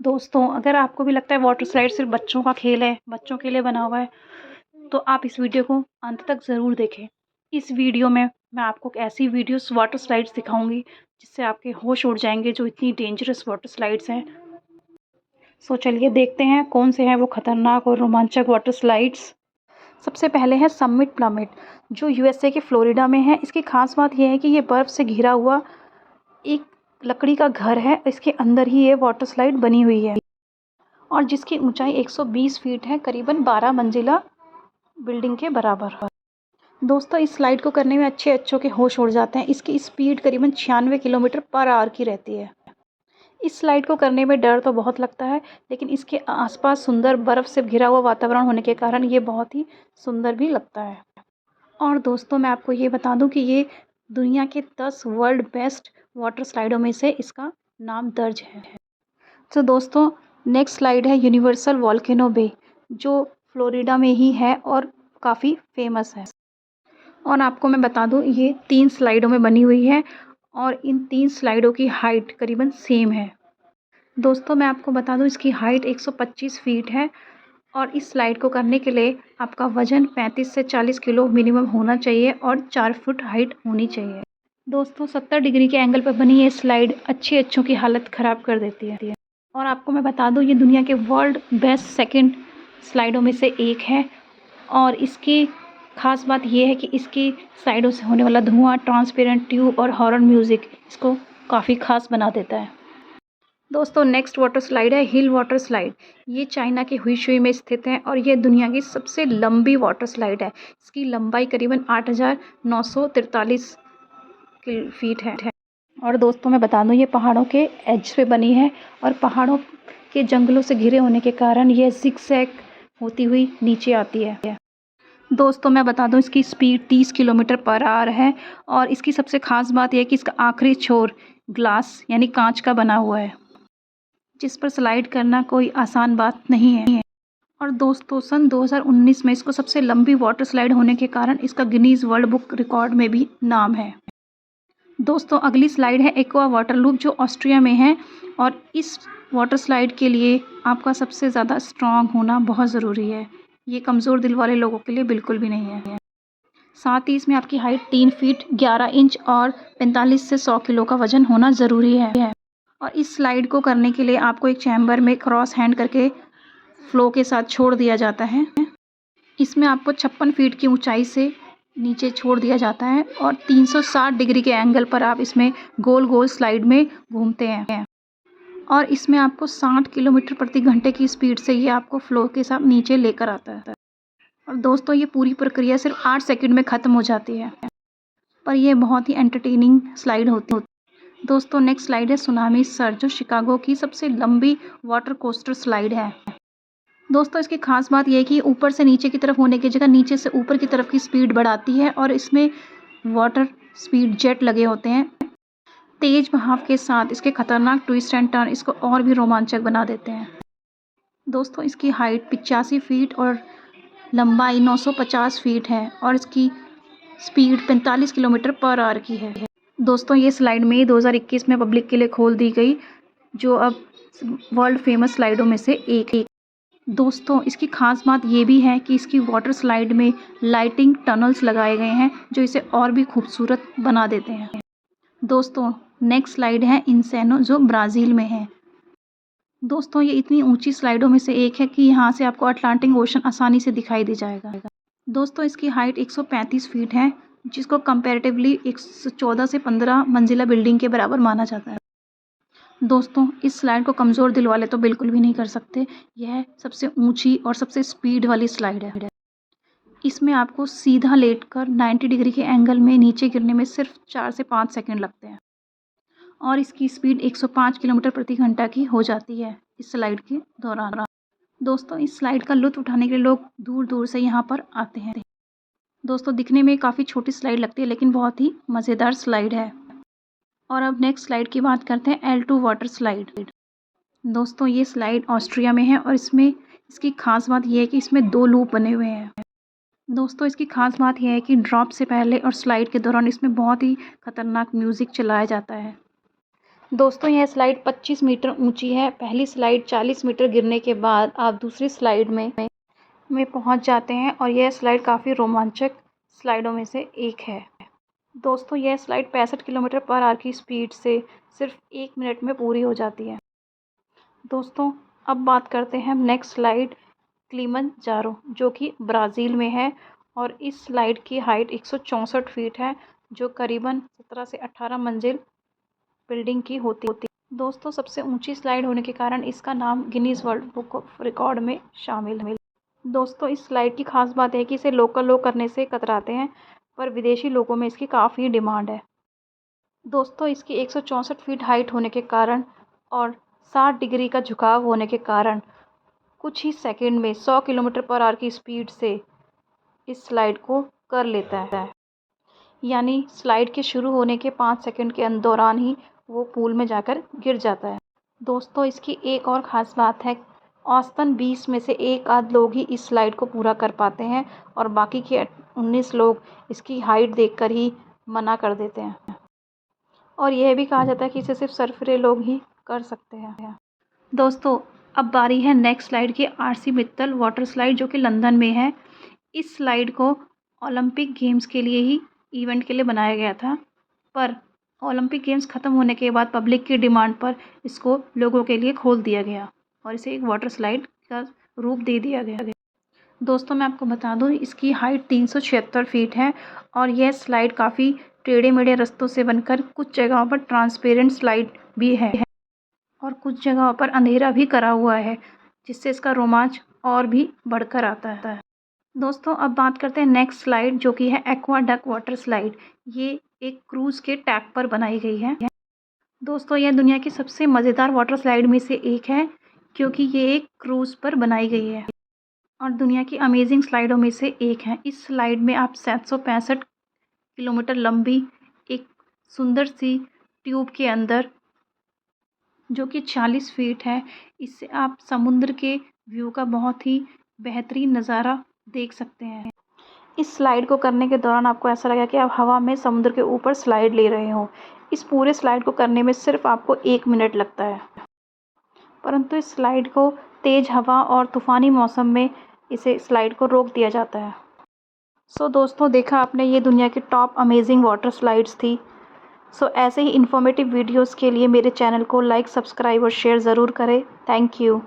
दोस्तों, अगर आपको भी लगता है वाटर स्लाइड सिर्फ बच्चों का खेल है, बच्चों के लिए बना हुआ है, तो आप इस वीडियो को अंत तक ज़रूर देखें। इस वीडियो में मैं आपको ऐसी वीडियोस वाटर स्लाइड्स दिखाऊंगी जिससे आपके होश उड़ जाएंगे, जो इतनी डेंजरस वाटर स्लाइड्स हैं। सो चलिए देखते हैं कौन से हैं वो खतरनाक और रोमांचक वाटर स्लाइड्स। सबसे पहले है समिट प्लमिट, जो यूएसए के फ्लोरिडा में है। इसकी खास बात यह है कि ये बर्फ़ से घिरा हुआ एक लकड़ी का घर है। इसके अंदर ही ये वाटर स्लाइड बनी हुई है और जिसकी ऊंचाई 120 फीट है, करीबन 12 मंजिला बिल्डिंग के बराबर। दोस्तों, इस स्लाइड को करने में अच्छों के होश उड़ जाते हैं। इसकी स्पीड करीबन 96 किलोमीटर पर आवर की रहती है। इस स्लाइड को करने में डर तो बहुत लगता है, लेकिन इसके आसपास सुंदर बर्फ़ से घिरा हुआ वातावरण होने के कारण ये बहुत ही सुंदर भी लगता है। और दोस्तों, मैं आपको ये बता दूं कि ये दुनिया के 10 वर्ल्ड बेस्ट वाटर स्लाइडों में से इसका नाम दर्ज है। तो दोस्तों, नेक्स्ट स्लाइड है यूनिवर्सल वोल्केनो बे, जो फ्लोरिडा में ही है और काफ़ी फेमस है। और आपको मैं बता दूं, ये 3 स्लाइडों में बनी हुई है और इन 3 स्लाइडों की हाइट करीबन सेम है। दोस्तों, मैं आपको बता दूं, इसकी हाइट 125 फीट है और इस स्लाइड को करने के लिए आपका वज़न 35 से 40 किलो मिनिमम होना चाहिए और 4 फुट हाइट होनी चाहिए। दोस्तों, 70 डिग्री के एंगल पर बनी ये स्लाइड अच्छों की हालत ख़राब कर देती है। और आपको मैं बता दूं, ये दुनिया के वर्ल्ड बेस्ट सेकंड स्लाइडों में से एक है और इसकी ख़ास बात ये है कि इसकी साइडों से होने वाला धुआं, ट्रांसपेरेंट ट्यूब और हॉरर म्यूज़िक इसको काफ़ी ख़ास बना देता है। दोस्तों, नेक्स्ट वाटर स्लाइड है हिल वाटर स्लाइड। ये चाइना के हुइशुई में स्थित है और ये दुनिया की सबसे लंबी वाटर स्लाइड है। इसकी लंबाई करीबन 8,943 फीट है। और दोस्तों, मैं बता दूं, ये पहाड़ों के एज पे बनी है और पहाड़ों के जंगलों से घिरे होने के कारण ये ज़िगज़ैग होती हुई नीचे आती है। दोस्तों, मैं बता दूं, इसकी स्पीड 30 किलोमीटर पर आवर है और इसकी सबसे ख़ास बात यह है कि इसका आखिरी छोर ग्लास यानी कांच का बना हुआ है, जिस पर स्लाइड करना कोई आसान बात नहीं है। और दोस्तों, सन 2019 में इसको सबसे लंबी वाटर स्लाइड होने के कारण इसका गिनीज़ वर्ल्ड बुक रिकॉर्ड में भी नाम है। दोस्तों, अगली स्लाइड है एक्वा वाटर लूप, जो ऑस्ट्रिया में है और इस वाटर स्लाइड के लिए आपका सबसे ज़्यादा स्ट्रॉन्ग होना बहुत ज़रूरी है। ये कमज़ोर दिल वाले लोगों के लिए बिल्कुल भी नहीं है। साथ ही इसमें आपकी हाइट 3 फीट 11 इंच और 45 से 100 किलो का वज़न होना ज़रूरी है। और इस स्लाइड को करने के लिए आपको एक चैम्बर में क्रॉस हैंड करके फ्लो के साथ छोड़ दिया जाता है। इसमें आपको 56 फीट की ऊंचाई से नीचे छोड़ दिया जाता है और 360 डिग्री के एंगल पर आप इसमें गोल गोल स्लाइड में घूमते हैं और इसमें आपको 60 किलोमीटर प्रति घंटे की स्पीड से ये आपको फ्लो के साथ नीचे लेकर आता है। और दोस्तों, ये पूरी प्रक्रिया सिर्फ 8 सेकंड में ख़त्म हो जाती है, पर यह बहुत ही एंटरटेनिंग स्लाइड होती है। दोस्तों, नेक्स्ट स्लाइड है सुनामी सर्ज, जो शिकागो की सबसे लंबी वाटर कोस्टर स्लाइड है। दोस्तों, इसकी खास बात यह है कि ऊपर से नीचे की तरफ होने की जगह नीचे से ऊपर की तरफ की स्पीड बढ़ाती है और इसमें वाटर स्पीड जेट लगे होते हैं। तेज बहाव के साथ इसके खतरनाक ट्विस्ट एंड टर्न इसको और भी रोमांचक बना देते हैं। दोस्तों, इसकी हाइट 85 फीट और लंबाई 950 फीट है और इसकी स्पीड 45 किलोमीटर पर आवर की है। दोस्तों, ये स्लाइड मई 2021 में पब्लिक के लिए खोल दी गई, जो अब वर्ल्ड फेमस स्लाइडों में से एक। दोस्तों, इसकी खास बात ये भी है कि इसकी वाटर स्लाइड में लाइटिंग टनल्स लगाए गए हैं, जो इसे और भी खूबसूरत बना देते हैं। दोस्तों, नेक्स्ट स्लाइड है इंसेनो, जो ब्राज़ील में है। दोस्तों, ये इतनी ऊंची स्लाइडों में से एक है कि यहाँ से आपको अटलांटिक ओशन आसानी से दिखाई दे जाएगा। दोस्तों, इसकी हाइट 135 फीट है, जिसको कंपैरेटिवली 114 से 15 मंजिला बिल्डिंग के बराबर माना जाता है। दोस्तों, इस स्लाइड को कमज़ोर दिल वाले तो बिल्कुल भी नहीं कर सकते। यह सबसे ऊंची और सबसे स्पीड वाली स्लाइड है। इसमें आपको सीधा लेटकर 90 डिग्री के एंगल में नीचे गिरने में सिर्फ 4 से 5 सेकंड लगते हैं और इसकी स्पीड 105 किलोमीटर प्रति घंटा की हो जाती है इस स्लाइड के दौरान। दोस्तों, इस स्लाइड का लुत्फ़ उठाने के लिए लोग दूर दूर से यहाँ पर आते हैं। दोस्तों, दिखने में काफ़ी छोटी स्लाइड लगती है, लेकिन बहुत ही मज़ेदार स्लाइड है। और अब नेक्स्ट स्लाइड की बात करते हैं L2 वाटर स्लाइड। दोस्तों, ये स्लाइड ऑस्ट्रिया में है और इसकी खास बात यह है कि इसमें 2 लूप बने हुए हैं। दोस्तों, इसकी खास बात यह है कि ड्रॉप से पहले और स्लाइड के दौरान इसमें बहुत ही खतरनाक म्यूज़िक चलाया जाता है। दोस्तों यह स्लाइड 25 मीटर ऊंची है। पहली स्लाइड 40 मीटर गिरने के बाद आप दूसरी स्लाइड में पहुंच जाते हैं और यह स्लाइड काफ़ी रोमांचक स्लाइडों में से एक है। दोस्तों यह स्लाइड 65 किलोमीटर पर आवर की स्पीड से सिर्फ 1 मिनट में पूरी हो जाती है। दोस्तों अब बात करते हैं नेक्स्ट स्लाइड किलिमंजारो, जो कि ब्राज़ील में है और इस स्लाइड की हाइट 164 फीट है, जो करीबन 17 से 18 मंजिल बिल्डिंग की होती। दोस्तों सबसे ऊंची स्लाइड होने के कारण इसका नाम Guinness world book of record में शामिल है। दोस्तों इस स्लाइड की खास बात है कि इसे लोकल लोग करने से कतराते हैं, पर विदेशी लोगों में इसकी काफ़ी डिमांड है। दोस्तों इसकी 164 फीट हाइट होने के कारण और 60 डिग्री का झुकाव होने के कारण कुछ ही सेकंड में 100 किलोमीटर पर आवर की स्पीड से इस स्लाइड को कर लेता है। यानी स्लाइड के शुरू होने के 5 सेकंड के दौरान ही वो पूल में जाकर गिर जाता है। दोस्तों इसकी एक और ख़ास बात है, औसतन 20 में से एक आध लोग ही इस स्लाइड को पूरा कर पाते हैं और बाकी के 19 लोग इसकी हाइट देखकर ही मना कर देते हैं और यह भी कहा जाता है कि इसे सिर्फ सरफिरे लोग ही कर सकते हैं। दोस्तों अब बारी है नेक्स्ट स्लाइड की, आरसी मित्तल वाटर स्लाइड, जो कि लंदन में है। इस स्लाइड को ओलंपिक गेम्स के लिए ही इवेंट के लिए बनाया गया था, पर ओलंपिक गेम्स ख़त्म होने के बाद पब्लिक की डिमांड पर इसको लोगों के लिए खोल दिया गया और इसे एक वाटर स्लाइड का रूप दे दिया गया। दोस्तों मैं आपको बता दूं इसकी हाइट 376 फीट है और यह स्लाइड काफ़ी टेढ़े मेढ़े रास्तों से बनकर कुछ जगहों पर ट्रांसपेरेंट स्लाइड भी है और कुछ जगहों पर अंधेरा भी करा हुआ है, जिससे इसका रोमांच और भी बढ़कर आता है। दोस्तों अब बात करते हैं नेक्स्ट स्लाइड, जो कि है एक्वाडक्ट वाटर स्लाइड। ये एक क्रूज़ के टैप पर बनाई गई है। दोस्तों यह दुनिया की सबसे मज़ेदार वाटर स्लाइड में से एक है, क्योंकि ये एक क्रूज़ पर बनाई गई है और दुनिया की अमेजिंग स्लाइडों में से एक है। इस स्लाइड में आप 765 किलोमीटर लंबी एक सुंदर सी ट्यूब के अंदर, जो कि 40 फीट है, इससे आप समुद्र के व्यू का बहुत ही बेहतरीन नज़ारा देख सकते हैं। इस स्लाइड को करने के दौरान आपको ऐसा लगेगा कि आप हवा में समुद्र के ऊपर स्लाइड ले रहे हो। इस पूरे स्लाइड को करने में सिर्फ आपको 1 मिनट लगता है, परंतु इस स्लाइड को तेज़ हवा और तूफ़ानी मौसम में इसे स्लाइड को रोक दिया जाता है। सो दोस्तों देखा आपने, ये दुनिया की टॉप अमेजिंग वाटर स्लाइड्स थी। सो ऐसे ही इन्फॉर्मेटिव वीडियोज़ के लिए मेरे चैनल को लाइक, सब्सक्राइब और शेयर ज़रूर करें। Thank you.